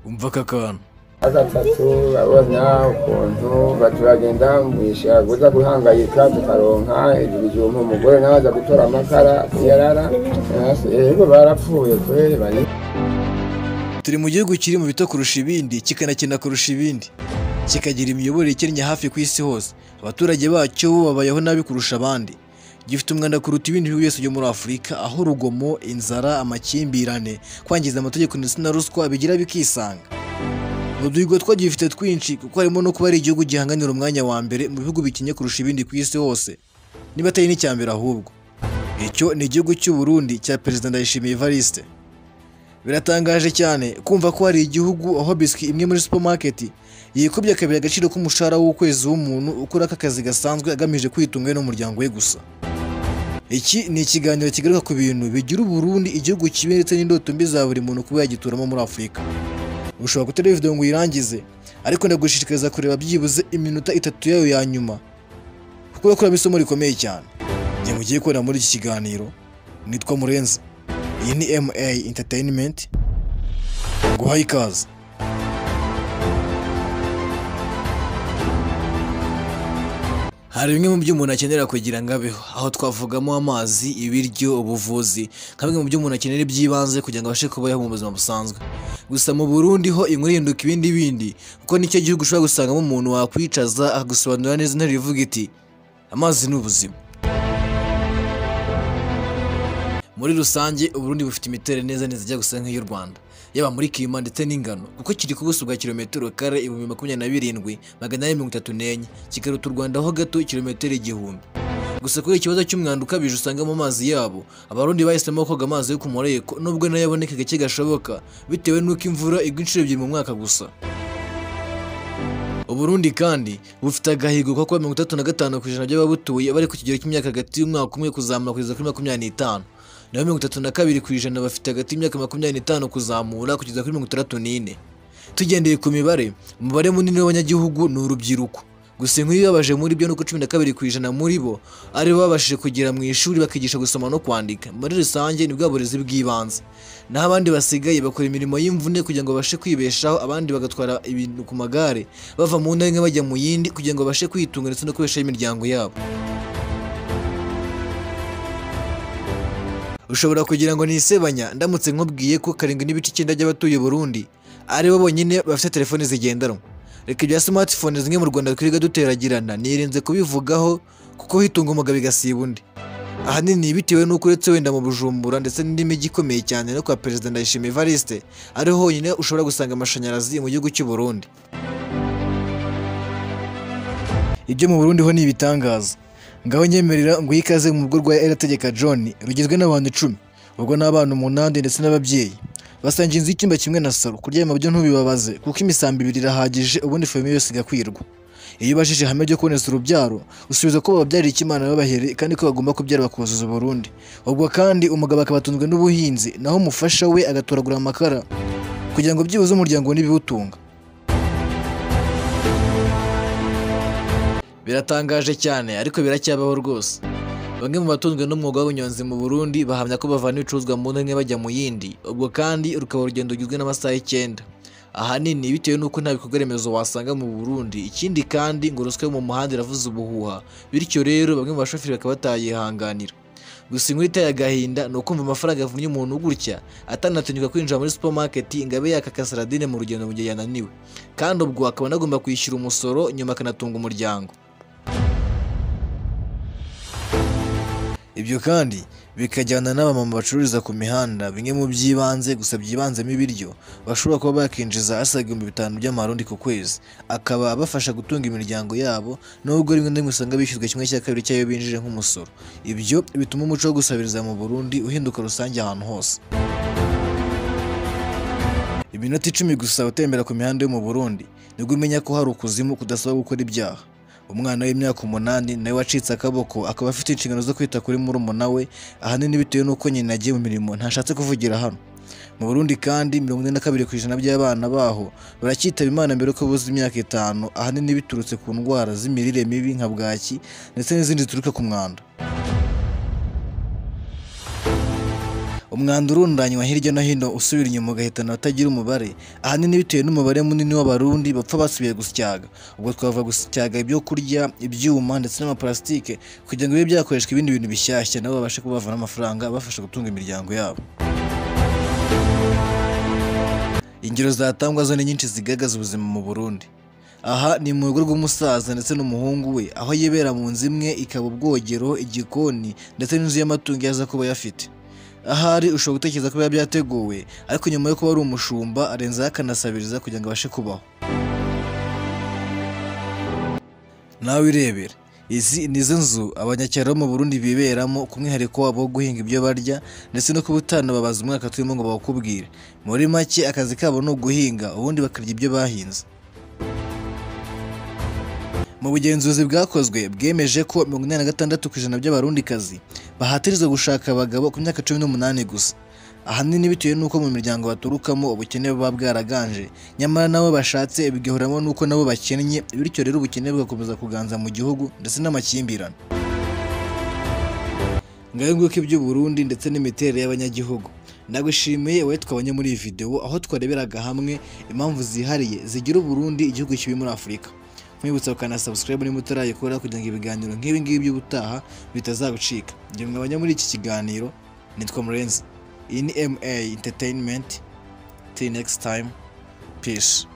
umva aka kantu gatatu abona ukuntu baturagenda mwisha guza guhangayika tukaronka ibijumba umugore naza gutora amakara yarara yego barapfuye kweli bari. Turi mu gihugu kiri mu bito kurusha ibindi kikanakina kurusha ibindi kikagira imiyoborere ikennye hafi ku isi hose, abaturage bacyo babayeho nabi kurusha abandi, gifite umwanda kuruta ibindi bihugu byose byo muri Afurika, aho urugomo, inzara, amakimbirane, kwangiza amategeko ndetse na ruswa bigira bikisanga. Uduhigo twagifite twinshi kuko harimo no kuba ari igihugu gihanganira umwanya wa mbere mu bihugu bikenye kurusha ibindi ku isi hose, niba atari n'icyambere ahubwo. Icyo ni igihugu cy'u Burundi cya Perezida Ndayishimiye Evariste. Biratangaje cyane kumva ko hari igihugu aho biswi imwe muri supermarket yikubye kabiri agaciro k'umushahara w'ukwezi w'umuntu ukora akazi gasanzwe agamije kwitunga n'umuryango we gusa. Iki ni ikiganiro kigaruka ku bintu bigira u Burundi igihugu kibi ndetse n'indoto mbi za buri muntu kuba yagituramo muri Afurika. Ushobora kutareba video ngo uyirangize, ariko ndagushishikariza kureba byibuze iminota 3 yayo ya nyuma kuko bakuramo isomo rikomeye cyane. Njye mugiye kubona muri iki kiganiro, nitwa Murenzi. Iyi ni MA Entertainment, nguhaye ikaze. Hari bimwe mu byo umuntu akenera kugira ngo abeho, aho twavugamo amazi, ibiryo, ubuvuzi, nka bimwe mu byo umuntu akenera by'ibanze kugira ngo abashe kubaho mu buzima busanzwe. Gusa mu Burundi ho inkuru ihinduka ibindi kuko nicyo gihugu ushobora gusangamo umuntu wakwicaza akagusobanurira neza interuro ivuga iti amazi ni ubuzima. Muri rusange Uburundi bufite imiterere neza ijya gusa nk'iy'u Rwanda, yaba muri klima ndetse n'ingano, kuko kiri ku buso bwa kilometero kare 27,834, kikaruta u Rwanda ho gato kilometero 1000. Gusa kuri ikibazo cy'umwanda ukabije usanga mu mazi yabo, Abarundi bahisemo koga amazi yo ku Mureko nubwo nayo aboneka gake gashoboka bitewe n'uko imvura igwa inshuro 2 mu mwaka gusa. Uburundi kandi bufite agahigo ko kuba 35% by'ababutuye bari ku kigero cy'imyaka hagati y'umwaka umwe kuzamura kugeza kuri 25. Naho 32% bafite hagati y'imyaka 25 kuzamura kugeza kuri 64. Tugendeye ku mibare, umubare munini w'abanyagihugu ni urubyiruko. Gusa inkuru yabaje muri byo nuko 12% muri bo ari babashije kugera mu ishuri bakigisha gusoma no kwandika. Muri rusange ni bwa burezi bw'ibanze. Naho abandi basigaye bakora imirimo y'imvune kugira ngo babashe kwibeshaho, abandi bagatwara ibintu ku magare bava mu ntara imwe bajya mu yindi kugira ngo babashe kwitunga ndetse no kubeshaho imiryango yabo. Ushobora kugira ngo nisebanya ndamutse nkubwiye ko 7.9% by'abatuye Burundi ari bo bonyine bafite telefone zigendanwa. Reka ibya smartphone zimwe mu Rwanda twiga duteragirana nirinze kubivugaho kuko hitunga umugabo igasiba undi. Ahanini bitewe n'uko uretse wenda mu Bujumbura ndetse n'indi mijyi ikomeye cyane no kwa Perezida Ndayishimiye Evariste ari honyine ushobora gusanga amashanyarazi mu gihugu cy'u Burundi. Ibyo mu Burundi ho ni ibitangaza. Ngaho nyemerera ngo yikaze mu rugo rwa Irategeka John rugizwe n'abantu 10, ubwo n'abana 8 ndetse n'ababyeyi. Basangiye inzu y'icyumba kimwe na salo, kuryama byo ntubibabaze kuko imisambi 2 irahagije ubundi famille yose igakwirwa. Iyo bashije hame ryo kuboneza urubyaro usubiza ko babyarira ikimana babahere kandi ko bagomba kubyara bakuzuza Burundi. Ubwo kandi umugabo akabatunzwe n'ubuhinzi, naho umufasha we agatoragura amakara kugira ngo byibuze umuryango n'ibiwutunga. Biratangaje cyane ariko biracyabaho rwose. Bamwe mu batunzwe n'umwuga w'ubunyonzi mu Burundi bahamya ko bavana ibicuruzwa mu ntara bajya mu yindi, ubwo kandi rukaba urugendo rugizwe n'amasaha 9. Ahanini bitewe n'uko nta bikorwa remezo wasanga mu Burundi, ikindi kandi ngo ruswa mu muhanda iravuza ubuhuha, bityo rero bamwe mu bashoferi bakaba batayihanganira. Gusa inkuru iteye agahinda ni ukumva amafaranga avunnye umuntu gutya atanatinyuka kwinjira muri supermarket ngo abe yakaka saladine mu rugendo mu gihe yananiwe, kandi ubwo akaba anagomba kwishyura umusoro nyuma akanatunga umuryango. Ibyo kandi bikajyana n'abamama bacururiza ku mihanda bimwe mu by'ibanze gusa byibanzemo ibiryo bashobora kuba bakinjiza asaga 5,000 by'amarundi ku kwezi, akaba abafasha gutunga imiryango yabo nubwo rimwe n'imwe usanga bishyuzwa 1/2 cyayo binjije nk'umusoro. Ibyo bituma umuco wo gusabiriza mu Burundi uhinduka rusange ahantu hose. Iminota 10 gusa utembera ku mihanda yo mu Burundi nibwo umenya ko hari ukuzimu kudasaba gukora ibyaha. Umwana w'imyaka 8 nawe wacitse akaboko akaba afite inshingano zo kwita kuri murumuna we, ahanini bitewe n'uko nyina agiye mu mirimo ntashatse kuvugira hano. Mu Burundi kandi 42% by'abana baho baracyitaba Imana mbere ko buze imyaka 5, ahanini biturutse ku ndwara z'imirire mibi nka bwaki ndetse n'izindi zituruka ku mwanda. umwanda urundanywa hirya no hino usubira inyuma ugahitana abatagira umubare, ahanini bitewe n'umubare munini w'abarundi bapfa basubiye gusyaga. Ubwo twavuga gusyaga ibyo kurya, ibyuma ndetse n'amaparasitike kugira ngo bibe byakoreshwa ibindi bintu bishyashya nabo babashe kuba bavana amafaranga abafasha gutunga imiryango yabo. Ingero zatangwa zo ni nyinshi zigaragaza ubuzima mu Burundi. Aha ni mu rugo rw'umusaza ndetse n'umuhungu we, aho yibera mu nzu imwe ikaba ubwogero, igikoni ndetse n'inzu y'amatungo yaza kuba yafite. Ahari ushobora gutekereza ko biba byateguwe, ariko nyuma yo kuba ari umushumba arenzaho akanasabiriza kugira ngo abashe kubaho. Nawe irebera, izi nizo nzu abanyacyaro bo mu Burundi biberamo ku mwihariko wabo wo guhinga ibyo barya ndetse no kubutana babaza umwaka turimo ngo bawukubwire. Muri make akazi kabo ni uguhinga ubundi bakarya ibyo bahinze. Mu bugenzuzi bwakozwe bwemeje ko 86% by'abarundikazi bahatirizwa gushaka abagabo ku myaka 18 gusa. Ahanini bitewe n'uko mu miryango baturukamo ubukene buba bwaraganje, nyamara nabo bashatse bigahuramo n'uko nabo bakennye, bityo rero ubukene bugakomeza kuganza mu gihugu ndetse n'amakimbirane. Ngayo nguko iby'u Burundi ndetse n'imiterere y'abanyagihugu. Nagushimiye wowe twabonye muri iyi video aho twareberaga hamwe impamvu zihariye zigira Burundi igihugu kibi muri Afurika. Mwibutsa ukana subscribe niba utarayikora kugira ngo ibiganiro nk'ibi ngibi by'ubutaha bitazagucika. Ngiye mwabanya muri iki kiganiro, nitwa Murenzi. In MA Entertainment. Till next time. Peace.